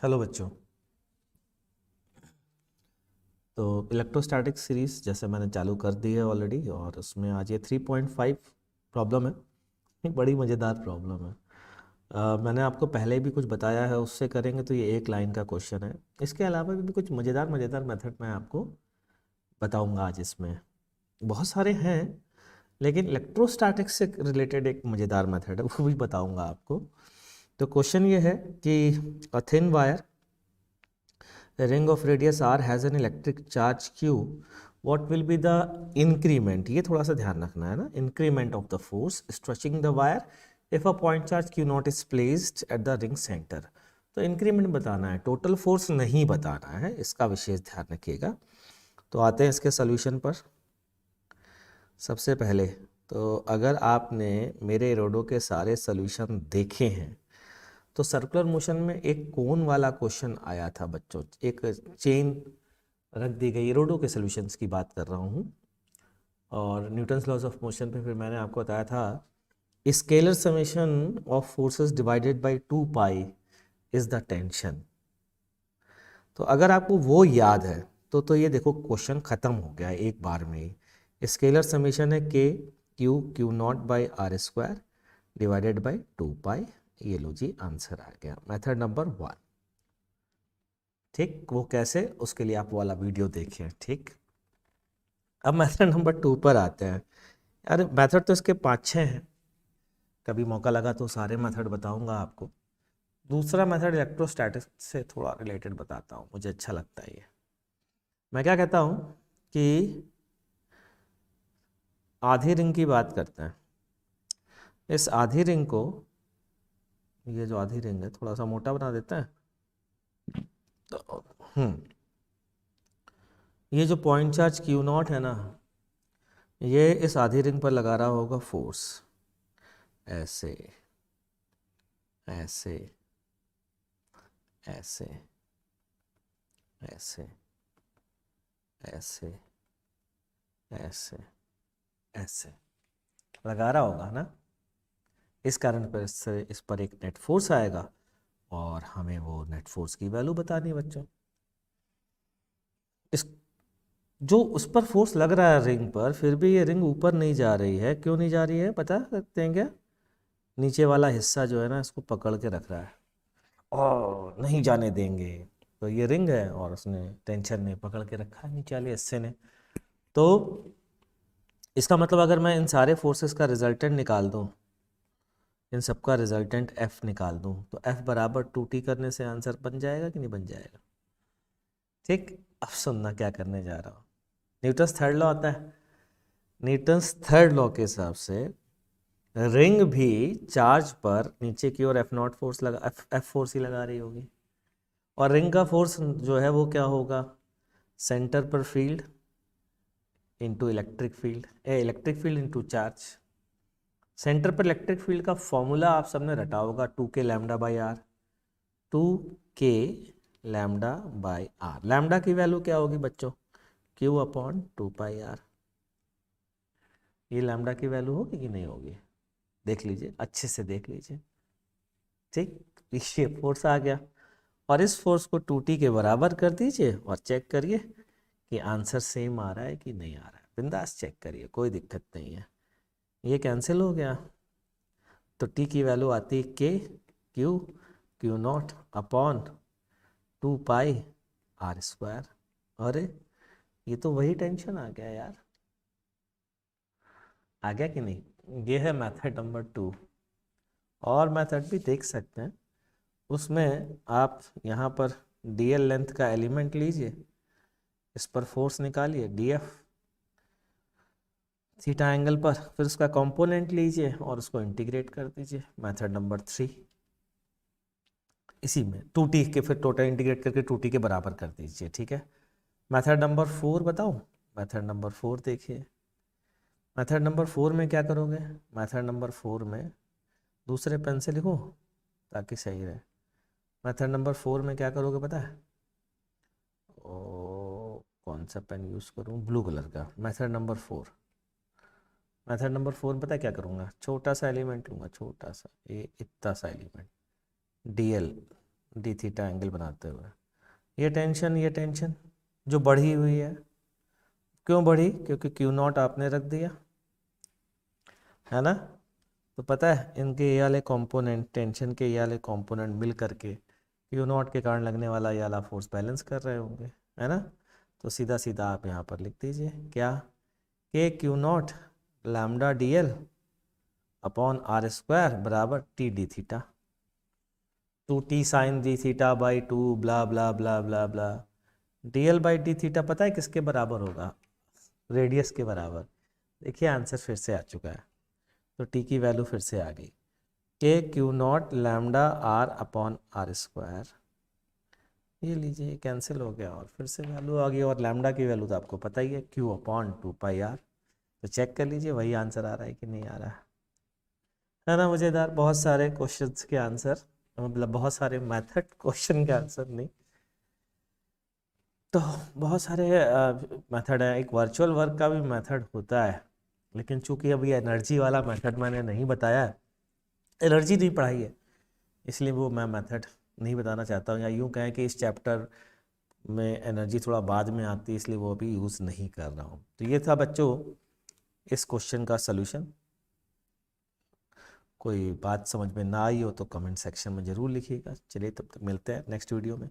Hello बच्चों। तो electrostatic series जैसे मैंने चालू कर दी है ऑलरेडी, और उसमें आज ये 3.5 प्रॉब्लम है। एक बड़ी मज़ेदार प्रॉब्लम है। मैंने आपको पहले भी कुछ बताया है, उससे करेंगे तो ये एक लाइन का क्वेश्चन है। इसके अलावा भी कुछ मज़ेदार मज़ेदार मेथड मैं आपको बताऊंगा आज। इसमें बहुत सारे हैं, लेकिन इलेक्ट्रोस्टैटिक्स से रिलेटेड एक मज़ेदार मेथड है, वो भी बताऊंगा आपको। तो क्वेश्चन ये है कि a thin wire, a ring of radius r has an electric charge q, what will be the increment? ये थोड़ा सा ध्यान रखना है ना, increment of the force stretching the wire if a point charge q naught is placed at the ring center। तो increment बताना है, टोटल फोर्स नहीं बताना है, इसका विशेष ध्यान रखिएगा। तो आते हैं इसके सोल्यूशन पर। सबसे पहले तो अगर आपने मेरे रोडो के सारे सोल्यूशन देखे हैं तो सर्कुलर मोशन में एक कोन वाला क्वेश्चन आया था बच्चों, एक चेन रख दी गई। रोडो के सॉल्यूशंस की बात कर रहा हूँ। और न्यूटन्स लॉज ऑफ मोशन पे फिर मैंने आपको बताया था scalar summation of forces divided by 2 pi is the tension. तो अगर आपको वो याद है तो ये देखो क्वेश्चन खत्म हो गया एक बार में ही। स्केलर समेशन है k Q naught by r square divided by 2 pi. ये लो जी, आंसर आ गया, मेथड नंबर 1। ठीक, वो कैसे, उसके लिए आप वाला वीडियो देखें। ठीक, अब मेथड नंबर 2 पर आते हैं। यार मेथड तो इसके 5-6 हैं, कभी मौका लगा तो सारे मेथड बताऊंगा आपको। दूसरा मेथड इलेक्ट्रोस्टैटिक्स से थोड़ा रिलेटेड बताता हूँ, मुझे अच्छा लगता है ये। मैं क्या कहता हूँ कि आधी रिंग की बात करते हैं। इस आधी रिंग को, ये जो आधी रिंग है थोड़ा सा मोटा बना देते हैं। तो ये जो पॉइंट चार्ज क्यू नॉट है ना, ये इस आधी रिंग पर लगा रहा होगा फोर्स, ऐसे ऐसे ऐसे ऐसे ऐसे ऐसे ऐसे लगा रहा होगा ना। इस कारण पर इस पर एक नेट फोर्स आएगा और हमें वो नेट फोर्स की वैल्यू बतानी है बच्चों। इस जो उस पर फोर्स लग रहा है रिंग पर, फिर भी ये रिंग ऊपर नहीं जा रही है। क्यों नहीं जा रही है बता सकते हैं क्या? नीचे वाला हिस्सा जो है ना, इसको पकड़ के रख रहा है और नहीं जाने देंगे। तो ये रिंग है और उसने टेंशन ने पकड़ के रखा है नीचे वाले हिस्से ने। तो इसका मतलब अगर मैं इन सारे फोर्सेस का रिजल्टेंट निकाल दूं, इन सबका रिजल्टेंट F निकाल दूं, तो F बराबर 2T करने से आंसर बन जाएगा कि नहीं बन जाएगा? ठीक, अब सुनना क्या करने जा रहा हूँ। न्यूटन्स थर्ड लॉ आता है। न्यूटन्स थर्ड लॉ के हिसाब से रिंग भी चार्ज पर नीचे की ओर एफ नॉट फोर्स लगा, एफ फोर्स ही लगा रही होगी। और रिंग का फोर्स जो है वो क्या होगा? सेंटर पर field into electric field, electric field into charge. Centre पर इलेक्ट्रिक फील्ड का फॉर्मूला आप सबने रटा होगा, 2k lambda by r. 2k lambda by r, lambda की वैल्यू क्या होगी बच्चों? Q upon 2 pi r. ये लैम्डा की वैल्यू होगी कि नहीं होगी? देख लीजिए, अच्छे से देख लीजिए। ठीक, ये फोर्स आ गया और इस फोर्स को 2T के बराबर कर दीजिए और चेक करिए कि आंसर सेम आ रहा है कि नहीं आ रहा है। बिंदास चेक करिए, कोई दिक्कत नहीं है। ये कैंसिल हो गया, तो T की वैल्यू आती है k Q naught upon 2 pi r square. अरे ये तो वही टेंशन आ गया यार, आ गया कि नहीं? ये है मेथड नंबर 2। और मेथड भी देख सकते हैं, उसमें आप यहाँ पर डीएल लेंथ का एलिमेंट लीजिए, इस पर फोर्स निकालिए डीएफ थीटा एंगल पर, फिर उसका कंपोनेंट लीजिए और उसको इंटीग्रेट कर दीजिए। मेथड नंबर 3, इसी में 2T के फिर टोटल इंटीग्रेट करके 2T के बराबर कर दीजिए। ठीक है, मेथड नंबर 4 बताऊं? मेथड नंबर 4 देखिए। मेथड नंबर 4 में क्या करोगे? मेथड नंबर 4 में दूसरे पेन से लिखो ताकि सही रहे। मेथड नंबर 4 में क्या करोगे पता है? ओ, कौन सा पेन यूज़ करूं? ब्लू कलर का। मेथड नंबर 4, मेथड नंबर 4 में पता है क्या करूंगा? छोटा सा एलिमेंट लूंगा, छोटा सा, ये इतना सा element, DL D theta angle बनाते हुए। ये टेंशन जो बढ़ी हुई है, क्यों बढ़ी? क्योंकि क्यू नॉट आपने रख दिया, है ना। तो पता है इनके ये वाले कंपोनेंट, टेंशन के ये वाले कंपोनेंट मिल करके क्यू नॉट के कारण लगने वाला ये वाला फोर्स बैलेंस कर रहे होंगे, है ना। तो सीधा सीधा आप यहाँ पर लिख दीजिए क्या, K Q not lambda D L upon are square बराबर T D theta, 2t sine D theta by 2 blah blah blah blah blah. D L by D theta पता है किसके बराबर होगा? रेडियस के बराबर। देखिए आंसर फिर से आ चुका है, तो टी की वैल्यू फिर से आ गई, k Q not lambda r upon are square. ये लीजिए कैंसिल हो गया और फिर से वैल्यू आ गई, और लैम्डा की वैल्यू तो आपको पता ही है, क्यू अपॉन 2 पाई आर। तो चेक कर लीजिए वही आंसर आ रहा है कि नहीं आ रहा है ना मज़ेदार। बहुत सारे क्वेश्चंस के आंसर, मतलब बहुत सारे मेथड क्वेश्चन के आंसर नहीं, तो बहुत सारे मेथड है। एक वर्चुअल वर्क का भी मेथड होता है, लेकिन चूंकि अभी एनर्जी वाला मेथड मैंने नहीं बताया है, एनर्जी नहीं पढ़ाई है, इसलिए वो मैं मेथड नहीं बताना चाहता हूँ, या यूँ कहें कि इस चैप्टर में एनर्जी थोड़ा बाद में आती है, इसलिए वो अभी यूज़ नहीं कर रहा हूँ। तो ये था बच्चों इस क्वेश्चन का सलूशन। कोई बात समझ में ना आई हो तो कमेंट सेक्शन में ज़रूर लिखिएगा। चलिए तब तक मिलते हैं नेक्स्ट वीडियो में।